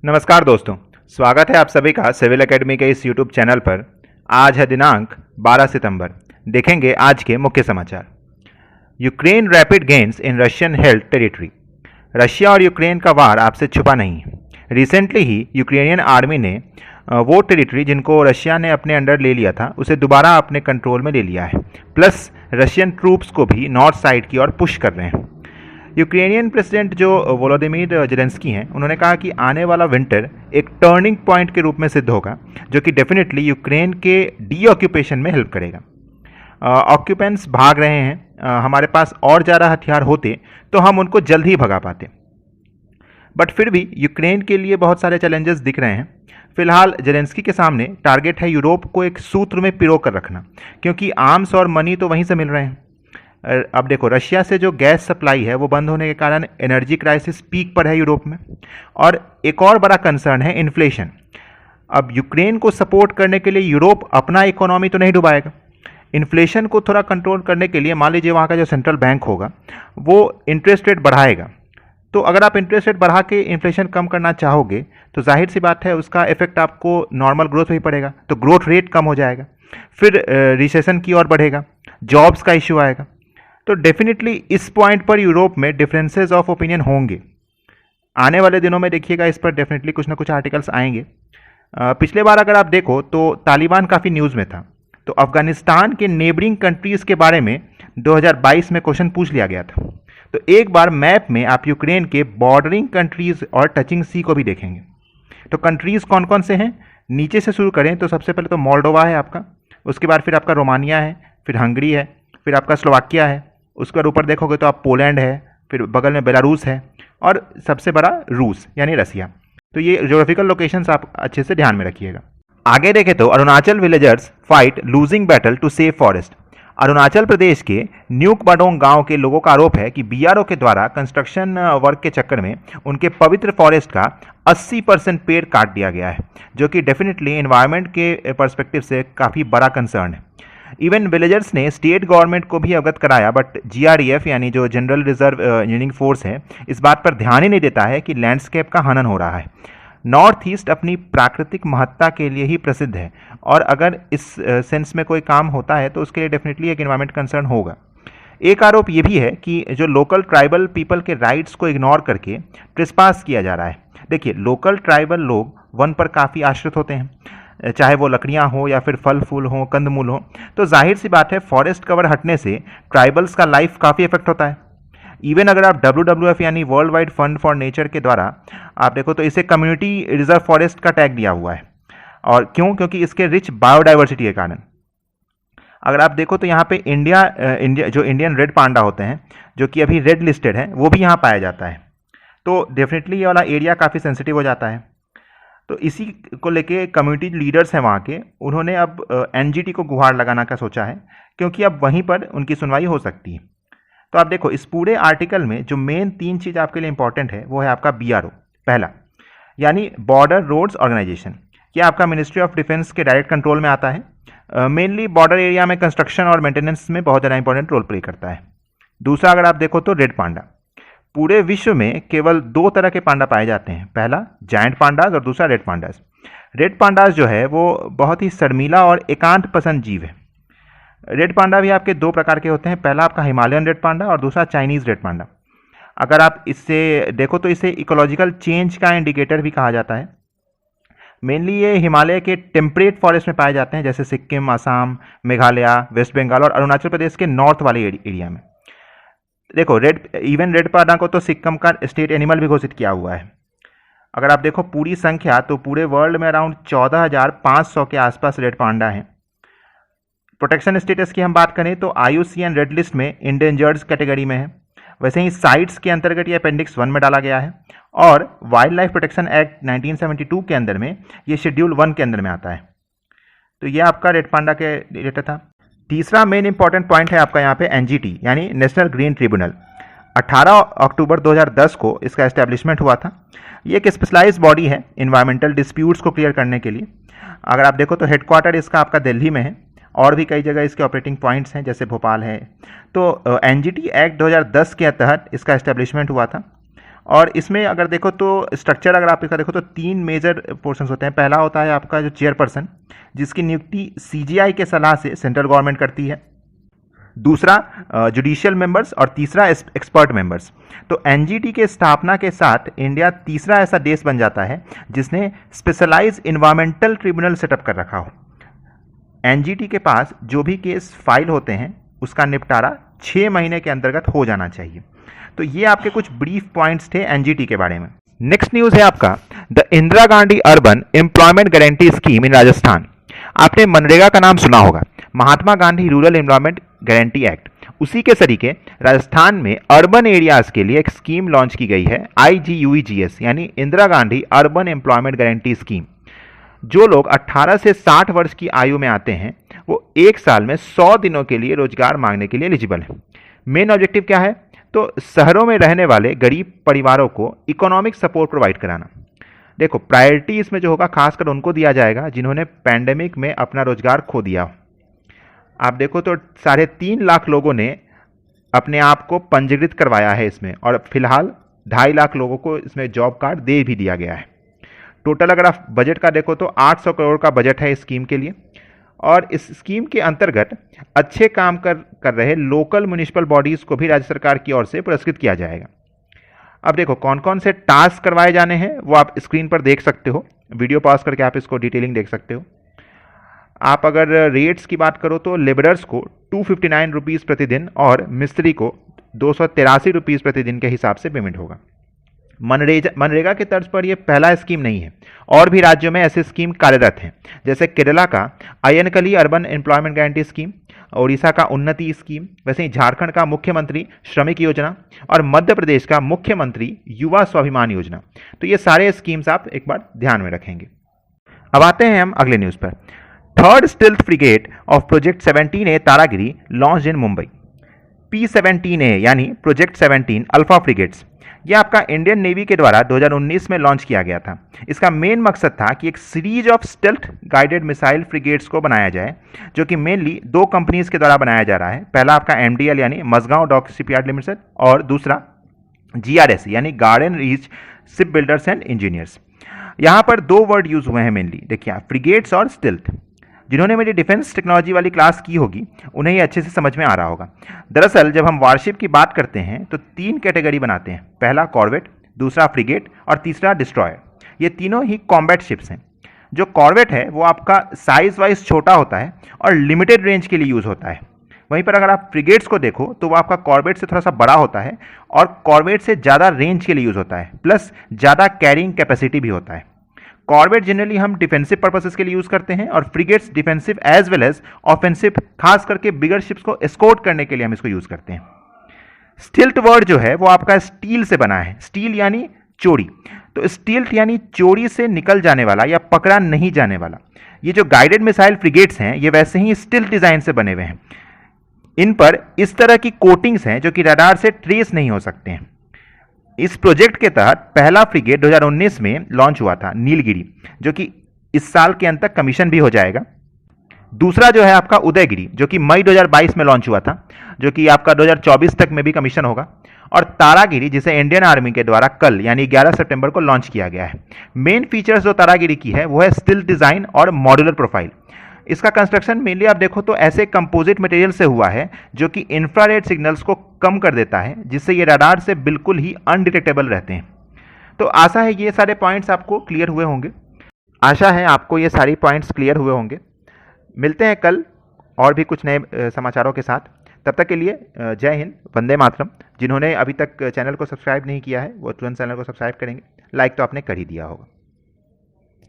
नमस्कार दोस्तों, स्वागत है आप सभी का सिविल एकेडमी के इस यूट्यूब चैनल पर। आज है दिनांक 12 सितंबर। देखेंगे आज के मुख्य समाचार। यूक्रेन रैपिड गेन्स इन रशियन हेल्ड टेरिटरी। रशिया और यूक्रेन का वार आपसे छुपा नहीं है। रिसेंटली ही यूक्रेनियन आर्मी ने वो टेरिटरी जिनको रशिया ने अपने अंडर ले लिया था उसे दोबारा अपने कंट्रोल में ले लिया है। प्लस रशियन ट्रूप्स को भी नॉर्थ साइड की ओर पुश कर रहे हैं। यूक्रेनियन प्रेसिडेंट जो वोलोदिमीर जेलेंस्की हैं, उन्होंने कहा कि आने वाला विंटर एक टर्निंग पॉइंट के रूप में सिद्ध होगा, जो कि डेफिनेटली यूक्रेन के डी ऑक्यूपेशन में हेल्प करेगा। ऑक्यूपेंट्स भाग रहे हैं। हमारे पास और ज़्यादा हथियार होते तो हम उनको जल्द ही भगा पाते, बट फिर भी यूक्रेन के लिए बहुत सारे चैलेंजेस दिख रहे हैं। फिलहाल जेलेंस्की के सामने टारगेट है यूरोप को एक सूत्र में पिरो कर रखना, क्योंकि आर्म्स और मनी तो वहीं से मिल रहे हैं। अब देखो, रशिया से जो गैस सप्लाई है वो बंद होने के कारण एनर्जी क्राइसिस पीक पर है यूरोप में। और एक और बड़ा कंसर्न है इन्फ्लेशन। अब यूक्रेन को सपोर्ट करने के लिए यूरोप अपना इकोनॉमी तो नहीं डुबाएगा। इन्फ्लेशन को थोड़ा कंट्रोल करने के लिए मान लीजिए वहाँ का जो सेंट्रल बैंक होगा वो इंटरेस्ट रेट बढ़ाएगा। तो अगर आप इंटरेस्ट रेट बढ़ा के इन्फ्लेशन कम करना चाहोगे तो जाहिर सी बात है उसका इफेक्ट आपको नॉर्मल ग्रोथ में ही पड़ेगा, तो ग्रोथ रेट कम हो जाएगा, फिर रिसेशन की ओर बढ़ेगा, जॉब्स का इश्यू आएगा। तो डेफिनेटली इस पॉइंट पर यूरोप में डिफरेंसेस ऑफ ओपिनियन होंगे। आने वाले दिनों में देखिएगा इस पर डेफिनेटली कुछ ना कुछ आर्टिकल्स आएंगे। पिछले बार अगर आप देखो तो तालिबान काफ़ी न्यूज़ में था, तो अफगानिस्तान के नेबरिंग कंट्रीज़ के बारे में 2022 में क्वेश्चन पूछ लिया गया था। तो एक बार मैप में आप यूक्रेन के बॉर्डरिंग कंट्रीज़ और टचिंग सी को भी देखेंगे। तो कंट्रीज़ कौन कौन से हैं, नीचे से शुरू करें तो सबसे पहले तो मोल्डोवा है आपका, उसके बाद फिर आपका रोमानिया है, फिर हंगरी है, फिर आपका स्लोवाकिया है, उसके बाद ऊपर देखोगे तो आप पोलैंड है, फिर बगल में बेलारूस है और सबसे बड़ा रूस यानी रसिया। तो ये ज्योग्राफिकल लोकेशंस आप अच्छे से ध्यान में रखिएगा। आगे देखें तो Arunachal villagers fight losing battle to save forest. Arunachal Pradesh के न्यूक बाडोंग गांव के लोगों का आरोप है कि बीआरओ के द्वारा कंस्ट्रक्शन वर्क के चक्कर में उनके पवित्र फॉरेस्ट का 80% पेड़ काट दिया गया है, जो कि डेफिनेटली एनवायरनमेंट के पर्सपेक्टिव से काफ़ी बड़ा कंसर्न है। इवन विलेजर्स ने स्टेट गवर्नमेंट को भी अवगत कराया, बट जीआरईएफ यानी जो जनरल रिजर्व इंजीनियरिंग फोर्स है इस बात पर ध्यान ही नहीं देता है कि लैंडस्केप का हनन हो रहा है। नॉर्थ ईस्ट अपनी प्राकृतिक महत्ता के लिए ही प्रसिद्ध है, और अगर इस सेंस में कोई काम होता है तो उसके लिए डेफिनेटली एक एनवायरमेंट कंसर्न होगा। एक आरोप ये भी है कि जो लोकल ट्राइबल पीपल के राइट्स को इग्नोर करके ट्रेसपास किया जा रहा है। देखिए, लोकल ट्राइबल लोग वन पर काफ़ी आश्रित होते हैं, चाहे वो लकड़ियाँ हो या फिर फल फूल हो, कंदमूल हो। तो जाहिर सी बात है फॉरेस्ट कवर हटने से ट्राइबल्स का लाइफ काफ़ी इफेक्ट होता है। इवन अगर आप WWF यानी world wide fund for nature के द्वारा आप देखो तो इसे कम्युनिटी रिजर्व फॉरेस्ट का टैग दिया हुआ है। और क्यों? क्योंकि इसके रिच बायोडाइवर्सिटी के कारण। अगर आप देखो तो यहाँ पे इंडिया जो इंडियन रेड पांडा होते हैं, जो कि अभी रेड लिस्टेड है, वो भी यहाँ पाया जाता है। तो डेफिनेटली ये वाला एरिया काफ़ी सेंसिटिव हो जाता है। तो इसी को लेके कम्युनिटी लीडर्स हैं वहाँ के, उन्होंने अब एनजीटी को गुहार लगाना का सोचा है, क्योंकि अब वहीं पर उनकी सुनवाई हो सकती है। तो आप देखो इस पूरे आर्टिकल में जो मेन 3 चीज़ आपके लिए इंपॉर्टेंट है वो है आपका बीआरओ। पहला यानी बॉर्डर रोड्स ऑर्गेनाइजेशन, ये आपका मिनिस्ट्री ऑफ डिफेंस के डायरेक्ट कंट्रोल में आता है। मेनली बॉर्डर एरिया में कंस्ट्रक्शन और मेंटेनेंस में बहुत ज़्यादा इंपॉर्टेंट रोल प्ले करता है। दूसरा, अगर आप देखो तो रेड पांडा। पूरे विश्व में केवल 2 तरह के पांडा पाए जाते हैं, पहला जायंट पांडास और दूसरा रेड पांडास। रेड पांडास जो है वो बहुत ही शर्मीला और एकांत पसंद जीव है। रेड पांडा भी आपके 2 प्रकार के होते हैं, पहला आपका हिमालयन रेड पांडा और दूसरा चाइनीज़ रेड पांडा। अगर आप इससे देखो तो इसे इकोलॉजिकल चेंज का इंडिकेटर भी कहा जाता है। मेनली ये हिमालय के टेम्परेट फॉरेस्ट में पाए जाते हैं, जैसे सिक्किम, असम, मेघालय, वेस्ट बंगाल और अरुणाचल प्रदेश के नॉर्थ वाले एरिया में। देखो रेड पांडा को तो सिक्किम का स्टेट एनिमल भी घोषित किया हुआ है। अगर आप देखो पूरी संख्या तो पूरे वर्ल्ड में अराउंड 14,500 के आसपास रेड पांडा हैं। प्रोटेक्शन स्टेटस की हम बात करें तो IUCN रेड लिस्ट में इंडेंजर्ड कैटेगरी में है। वैसे ही साइट्स के अंतर्गत ये अपेंडिक्स 1 में डाला गया है, और वाइल्ड लाइफ प्रोटेक्शन एक्ट 1972 के अंदर में ये शेड्यूल 1 के अंदर में आता है। तो ये आपका रेड पांडा के रिलेटेड था। तीसरा मेन इंपॉर्टेंट पॉइंट है आपका यहाँ पे एनजीटी यानी नेशनल ग्रीन ट्रिब्यूनल। 18 अक्टूबर 2010 को इसका एस्टेब्लिशमेंट हुआ था। ये एक स्पेशलाइज्ड बॉडी है इन्वायरमेंटल डिस्प्यूट्स को क्लियर करने के लिए। अगर आप देखो तो हेडक्वार्टर इसका आपका दिल्ली में है, और भी कई जगह इसके ऑपरेटिंग पॉइंट्स हैं जैसे भोपाल है। तो एनजीटी एक्ट 2010 के तहत इसका एस्टेब्लिशमेंट हुआ था, और इसमें अगर देखो तो स्ट्रक्चर अगर आप इसका देखो तो 3 मेजर पोर्शंस होते हैं। पहला होता है आपका जो चेयरपर्सन, जिसकी नियुक्ति सीजीआई के सलाह से सेंट्रल गवर्नमेंट करती है। दूसरा जुडिशियल मेंबर्स और तीसरा एक्सपर्ट मेंबर्स। तो एनजीटी के स्थापना के साथ इंडिया तीसरा ऐसा देश बन जाता है जिसने स्पेशलाइज इन्वायरमेंटल ट्रिब्यूनल सेटअप कर रखा हो। एनजीटी के पास जो भी केस फाइल होते हैं उसका निपटारा 6 महीने के अंतर्गत हो जाना चाहिए। तो ये आपके कुछ ब्रीफ पॉइंट्स थे एनजीटी के बारे में। नेक्स्ट न्यूज है आपका the Indira Gandhi urban employment guarantee scheme in Rajasthan. आपने मनरेगा का नाम सुना होगा, Mahatma Gandhi rural employment guarantee act. उसी के तरीके राजस्थान में अर्बन एरियाज के लिए एक स्कीम लॉन्च की गई है, IGUEGS यानी Indira Gandhi urban employment guarantee scheme. जो लोग 18 से 60 वर्ष की आयु में आते हैं वो 1 साल में 100 दिनों के लिए रोजगार मांगने के लिए एलिजिबल है। मेन ऑब्जेक्टिव क्या है? तो शहरों में रहने वाले गरीब परिवारों को इकोनॉमिक सपोर्ट प्रोवाइड कराना। देखो, प्रायोरिटी इसमें जो होगा खासकर उनको दिया जाएगा जिन्होंने पैंडेमिक में अपना रोजगार खो दिया हो। आप देखो तो 3.5 लाख लोगों ने अपने आप को पंजीकृत करवाया है इसमें, और फिलहाल 2.5 लाख लोगों को इसमें जॉब कार्ड दे भी दिया गया है। टोटल अगर आप बजट का देखो तो 800 करोड़ का बजट है इस स्कीम के लिए। और इस स्कीम के अंतर्गत अच्छे काम कर रहे लोकल म्युनिसिपल बॉडीज़ को भी राज्य सरकार की ओर से पुरस्कृत किया जाएगा। अब देखो कौन कौन से टास्क करवाए जाने हैं वो आप स्क्रीन पर देख सकते हो, वीडियो पॉज करके आप इसको डिटेलिंग देख सकते हो। आप अगर रेट्स की बात करो तो लेबरर्स को 259 रुपीज़ प्रतिदिन और मिस्त्री को 283 रुपीज़ प्रतिदिन के हिसाब से पेमेंट होगा। मनरेगा के तर्ज पर यह पहला स्कीम नहीं है, और भी राज्यों में ऐसे स्कीम कार्यरत हैं, जैसे केरला का Ayyankali urban employment guarantee scheme, Odisha का उन्नति स्कीम, वैसे ही झारखंड का मुख्यमंत्री श्रमिक योजना और मध्य प्रदेश का मुख्यमंत्री युवा स्वाभिमान योजना। तो ये सारे स्कीम्स आप एक बार ध्यान में रखेंगे। अब आते हैं हम अगले न्यूज़ पर। Third stealth frigate of project 17A Taragiri launch in Mumbai. P17A यानी प्रोजेक्ट 17 अल्फा फ्रिगेट्स, यह आपका इंडियन नेवी के द्वारा 2019 में लॉन्च किया गया था। इसका मेन मकसद था कि एक series of stealth guided missile frigates को बनाया जाए, जो कि मेनली 2 कंपनीज के द्वारा बनाया जा रहा है। पहला आपका MDL यानी मझगांव डॉक शिपयार्ड लिमिटेड, और दूसरा GRS यानी garden reach ship builders and engineers. यहाँ पर 2 वर्ड यूज हुए हैं मेनली, देखिए फ्रिगेट्स और स्टेल्थ। जिन्होंने मेरी डिफेंस टेक्नोलॉजी वाली क्लास की होगी उन्हें ये अच्छे से समझ में आ रहा होगा। दरअसल जब हम वारशिप की बात करते हैं तो 3 कैटेगरी बनाते हैं, पहला कॉर्वेट, दूसरा फ्रिगेट और तीसरा डिस्ट्रॉयर। ये तीनों ही कॉम्बैट शिप्स हैं। जो कॉर्वेट है वो आपका साइज वाइज छोटा होता है और लिमिटेड रेंज के लिए यूज़ होता है। वहीं पर अगर आप फ्रिगेट्स को देखो तो वो आपका कॉर्वेट से थोड़ा सा बड़ा होता है और कॉर्वेट से ज़्यादा रेंज के लिए यूज़ होता है, प्लस ज़्यादा कैरिंग कैपेसिटी भी होता है। कॉर्वेट जनरली हम डिफेंसिव पर्पसेस के लिए यूज करते हैं और frigates defensive as well as offensive, खास करके बिगर शिप्स को एस्कॉर्ट करने के लिए हम इसको यूज करते हैं। स्टिल्थ वर्ड जो है वो आपका स्टील से बना है, स्टील यानी चोरी। तो स्टिल्थ यानी चोरी से निकल जाने वाला या पकड़ा नहीं जाने वाला। ये जो गाइडेड मिसाइल फ्रिगेट्स हैं ये वैसे ही स्टिल्थ डिजाइन से बने हुए हैं। इन पर इस तरह की कोटिंग्स हैं जो कि रडार से ट्रेस नहीं हो सकते हैं। इस प्रोजेक्ट के तहत पहला फ्रिगेट 2019 में लॉन्च हुआ था नीलगिरी, जो कि इस साल के अंत तक कमीशन भी हो जाएगा। दूसरा जो है आपका उदयगिरी, जो कि मई 2022 में लॉन्च हुआ था, जो कि आपका 2024 तक में भी कमीशन होगा। और तारागिरी, जिसे इंडियन आर्मी के द्वारा कल यानी 11 सितंबर को लॉन्च किया गया है। मेन फीचर्स जो तारागिरी की है वो है स्टिल्थ डिजाइन और मॉड्यूलर प्रोफाइल। इसका कंस्ट्रक्शन मेनली आप देखो तो ऐसे कंपोजिट मटेरियल से हुआ है जो कि इंफ्रारेड सिग्नल्स को कम कर देता है, जिससे ये रडार से बिल्कुल ही अनडिटेक्टेबल रहते हैं। तो आशा है ये सारे पॉइंट्स आपको क्लियर हुए होंगे। मिलते हैं कल और भी कुछ नए समाचारों के साथ। तब तक के लिए जय हिंद, वंदे मातरम। जिन्होंने अभी तक चैनल को सब्सक्राइब नहीं किया है वो तुरंत चैनल को सब्सक्राइब करेंगे। लाइक तो आपने कर ही दिया होगा।